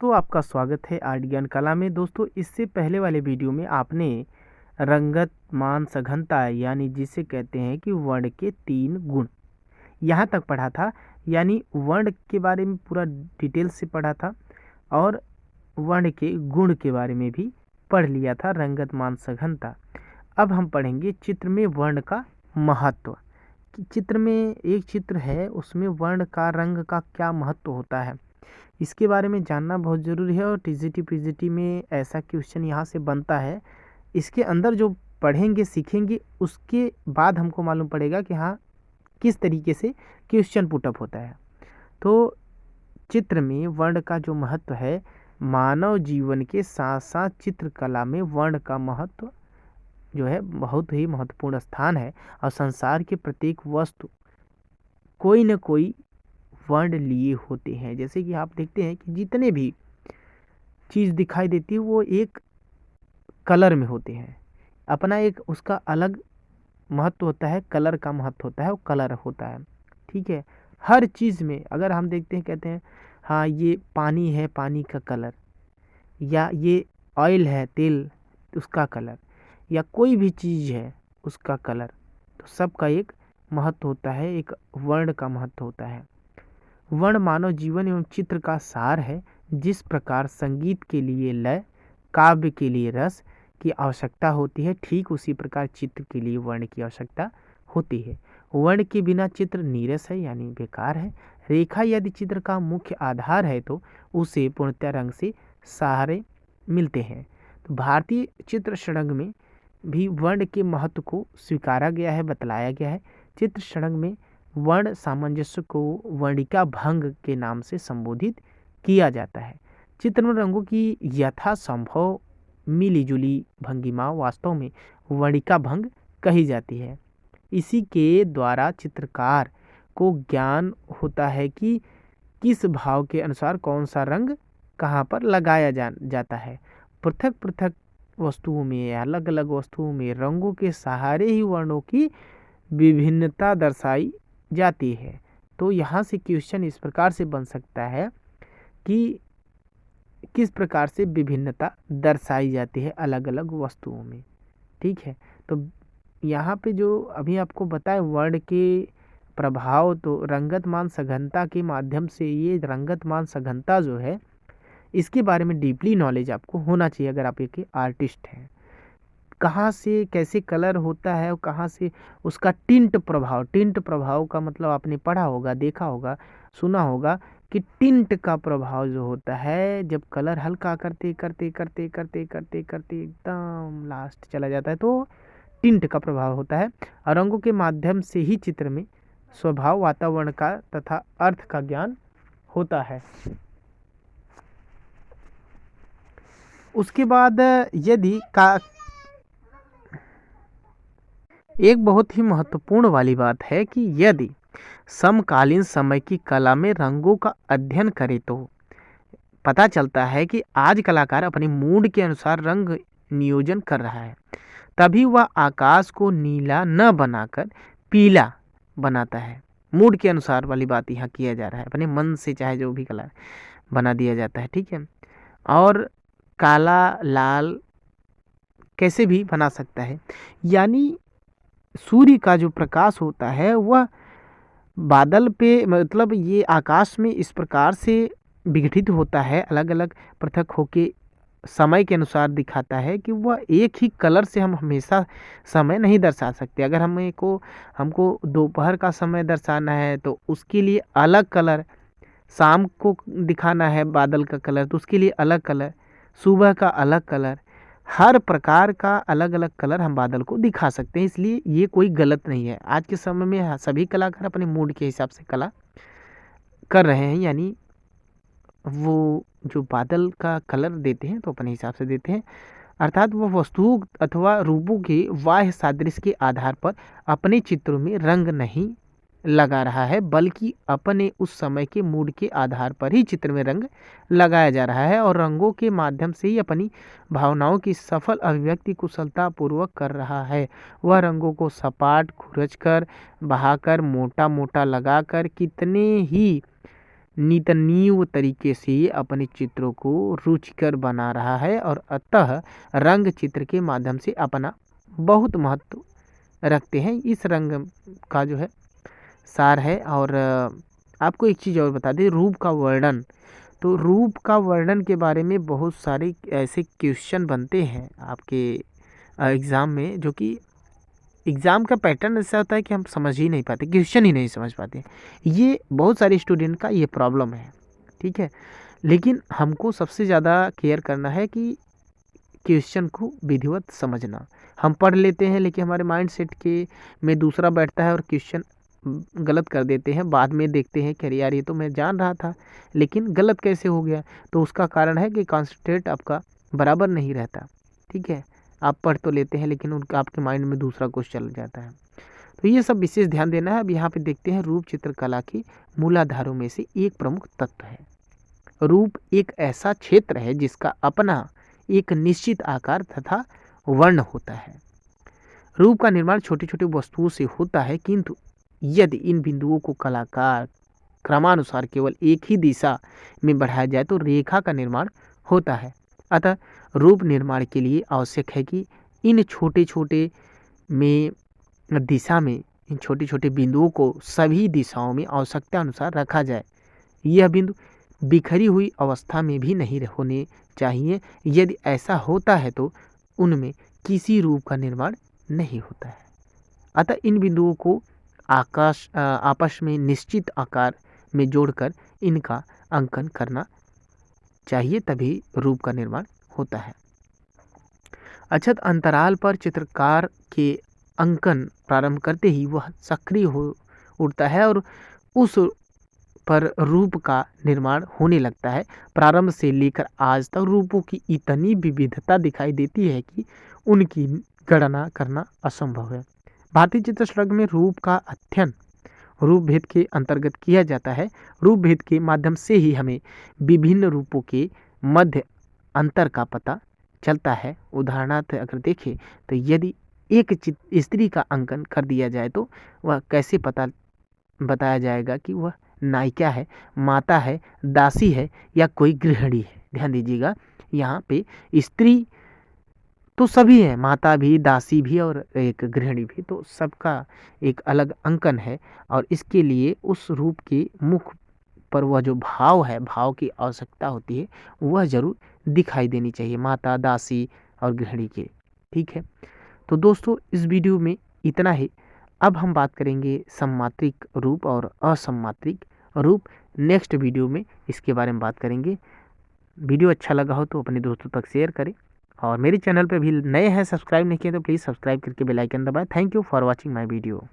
तो आपका स्वागत है आर्ट ज्ञान कला में। दोस्तों, इससे पहले वाले वीडियो में आपने रंगत मान सघनता यानी जिसे कहते हैं कि वर्ण के 3 गुण यहाँ तक पढ़ा था। यानी वर्ण के बारे में पूरा डिटेल से पढ़ा था और वर्ण के गुण के बारे में भी पढ़ लिया था, रंगत मान सघनता। अब हम पढ़ेंगे चित्र में वर्ण का महत्व। चित्र में एक चित्र है, उसमें वर्ण का रंग का क्या महत्व होता है, इसके बारे में जानना बहुत ज़रूरी है। और टीजीटी पीजीटी में ऐसा क्वेश्चन यहाँ से बनता है। इसके अंदर जो पढ़ेंगे सीखेंगे उसके बाद हमको मालूम पड़ेगा कि हाँ किस तरीके से क्वेश्चन पुटअप होता है। तो चित्र में वर्ण का जो महत्व है, मानव जीवन के साथ साथ चित्रकला में वर्ण का महत्व जो है बहुत ही महत्वपूर्ण स्थान है। और संसार के प्रत्येक वस्तु कोई न कोई वर्ण लिए होते हैं। जैसे कि आप देखते हैं कि जितने भी चीज़ दिखाई देती है वो एक कलर में होते हैं, अपना एक उसका अलग महत्व होता है, कलर का महत्व होता है, वो कलर होता है। ठीक है, हर चीज़ में अगर हम देखते हैं, कहते हैं हाँ ये पानी है, पानी का कलर, या ये ऑयल है, तेल, उसका कलर, या कोई भी चीज़ है उसका कलर, तो सबका एक महत्व होता है, एक वर्ण का महत्व होता है। वर्ण मानव जीवन एवं चित्र का सार है। जिस प्रकार संगीत के लिए लय, काव्य के लिए रस की आवश्यकता होती है, ठीक उसी प्रकार चित्र के लिए वर्ण की आवश्यकता होती है। वर्ण के बिना चित्र नीरस है यानी बेकार है। रेखा यदि चित्र का मुख्य आधार है तो उसे पूर्णतः रंग से सहारे मिलते हैं। तो भारतीय चित्र षडंग में भी वर्ण के महत्व को स्वीकारा गया है, बतलाया गया है। चित्र षडंग में वर्ण सामंजस्य को वर्णिका भंग के नाम से संबोधित किया जाता है। चित्र में रंगों की यथासंभव मिलीजुली भंगिमा वास्तव में वर्णिका भंग कही जाती है। इसी के द्वारा चित्रकार को ज्ञान होता है कि किस भाव के अनुसार कौन सा रंग कहाँ पर लगाया जाता है। पृथक पृथक वस्तुओं में, अलग अलग वस्तुओं में रंगों के सहारे ही वर्णों की विभिन्नता दर्शाई जाती है। तो यहाँ से क्वेश्चन इस प्रकार से बन सकता है कि किस प्रकार से विभिन्नता दर्शाई जाती है अलग अलग वस्तुओं में। ठीक है, तो यहाँ पे जो अभी आपको बताया वर्ण के प्रभाव, तो रंगत मान सघनता के माध्यम से, ये रंगत मान सघनता जो है इसके बारे में डीपली नॉलेज आपको होना चाहिए अगर आप एक आर्टिस्ट हैं। कहाँ से कैसे कलर होता है और कहाँ से उसका टिंट प्रभाव, टिंट प्रभाव का मतलब आपने पढ़ा होगा, देखा होगा, सुना होगा कि टिंट का प्रभाव जो होता है, जब कलर हल्का करते करते करते करते करते करते एकदम लास्ट चला जाता है तो टिंट का प्रभाव होता है। और रंगों के माध्यम से ही चित्र में स्वभाव, वातावरण का तथा अर्थ का ज्ञान होता है। उसके बाद यदि का एक बहुत ही महत्वपूर्ण वाली बात है कि यदि समकालीन समय की कला में रंगों का अध्ययन करें तो पता चलता है कि आज कलाकार अपने मूड के अनुसार रंग नियोजन कर रहा है। तभी वह आकाश को नीला न बनाकर पीला बनाता है। मूड के अनुसार वाली बात यहाँ किया जा रहा है, अपने मन से चाहे जो भी कलर बना दिया जाता है। ठीक है, और काला लाल कैसे भी बना सकता है। यानी सूर्य का जो प्रकाश होता है वह बादल पे, मतलब ये आकाश में इस प्रकार से विघटित होता है, अलग अलग पृथक होके समय के अनुसार दिखाता है कि वह एक ही कलर से हम हमेशा समय नहीं दर्शा सकते। अगर हमको दोपहर का समय दर्शाना है तो उसके लिए अलग कलर, शाम को दिखाना है बादल का कलर तो उसके लिए अलग कलर, सुबह का अलग कलर, हर प्रकार का अलग अलग कलर हम बादल को दिखा सकते हैं। इसलिए ये कोई गलत नहीं है। आज के समय में सभी कलाकार अपने मूड के हिसाब से कला कर रहे हैं, यानी वो जो बादल का कलर देते हैं तो अपने हिसाब से देते हैं, अर्थात वो वस्तुओं अथवा रूपों के बाह्य सादृश्य के आधार पर अपने चित्रों में रंग नहीं लगा रहा है, बल्कि अपने उस समय के मूड के आधार पर ही चित्र में रंग लगाया जा रहा है और रंगों के माध्यम से ही अपनी भावनाओं की सफल अभिव्यक्ति कुशलता पूर्वक कर रहा है। वह रंगों को सपाट खुरच कर, बहाकर, मोटा मोटा लगाकर कितने ही नीतनीय तरीके से अपने चित्रों को रुचिकर बना रहा है और अतः रंग चित्र के माध्यम से अपना बहुत महत्व रखते हैं। इस रंग का जो है सार है। और आपको एक चीज़ और बता दें, रूप का वर्णन। तो रूप का वर्णन के बारे में बहुत सारे ऐसे क्वेश्चन बनते हैं आपके एग्ज़ाम में, जो कि एग्ज़ाम का पैटर्न ऐसा होता है कि हम समझ ही नहीं पाते, क्वेश्चन ही नहीं समझ पाते। ये बहुत सारे स्टूडेंट का ये प्रॉब्लम है, ठीक है। लेकिन हमको सबसे ज़्यादा केयर करना है कि क्वेश्चन को विधिवत समझना। हम पढ़ लेते हैं लेकिन हमारे माइंड सेट के में दूसरा बैठता है और क्वेश्चन गलत कर देते हैं। बाद में देखते हैं कि अरे यार ये तो मैं जान रहा था लेकिन गलत कैसे हो गया। तो उसका कारण है कि कॉन्सेंट्रेट आपका बराबर नहीं रहता, ठीक है। आप पढ़ तो लेते हैं लेकिन उनका आपके माइंड में दूसरा कुछ चल जाता है। तो ये सब विशेष ध्यान देना है। अब यहाँ पे देखते हैं, रूप चित्रकला की मूलाधारों में से एक प्रमुख तत्व है। रूप एक ऐसा क्षेत्र है जिसका अपना एक निश्चित आकार तथा वर्ण होता है। रूप का निर्माण छोटी छोटी वस्तुओं से होता है, किंतु यदि इन बिंदुओं को कलाकार क्रमानुसार केवल एक ही दिशा में बढ़ाया जाए तो रेखा का निर्माण होता है। अतः रूप निर्माण के लिए आवश्यक है कि इन छोटे छोटे में दिशा में इन छोटे छोटे बिंदुओं को सभी दिशाओं में आवश्यकता अनुसार रखा जाए। यह बिंदु बिखरी हुई अवस्था में भी नहीं होने चाहिए। यदि ऐसा होता है तो उनमें किसी रूप का निर्माण नहीं होता है। अतः इन बिंदुओं को आपस में निश्चित आकार में जोड़कर इनका अंकन करना चाहिए, तभी रूप का निर्माण होता है। अछत अंतराल पर चित्रकार के अंकन प्रारंभ करते ही वह सक्रिय हो उठता है और उस पर रूप का निर्माण होने लगता है। प्रारंभ से लेकर आज तक रूपों की इतनी विविधता दिखाई देती है कि उनकी गणना करना असंभव है। भारतीय चित्रशास्त्र में रूप का अध्ययन रूप भेद के अंतर्गत किया जाता है। रूप भेद के माध्यम से ही हमें विभिन्न रूपों के मध्य अंतर का पता चलता है। उदाहरणार्थ अगर देखें तो यदि एक स्त्री का अंकन कर दिया जाए तो वह कैसे बताया जाएगा कि वह नायिका है, माता है, दासी है या कोई गृहिणी है। ध्यान दीजिएगा, यहाँ पे स्त्री तो सभी है, माता भी, दासी भी और एक गृहिणी भी, तो सबका एक अलग अंकन है। और इसके लिए उस रूप के मुख पर वह जो भाव है, भाव की आवश्यकता होती है, वह जरूर दिखाई देनी चाहिए माता, दासी और गृहिणी के, ठीक है। तो दोस्तों इस वीडियो में इतना ही। अब हम बात करेंगे सममात्रिक रूप और असममात्रिक रूप। नेक्स्ट वीडियो में इसके बारे में बात करेंगे। वीडियो अच्छा लगा हो तो अपने दोस्तों तक शेयर करें, और मेरे चैनल पे भी नए हैं, सब्सक्राइब नहीं किए तो प्लीज़ सब्सक्राइब करके बेल आइकन दबाएं। Thank you for watching my video.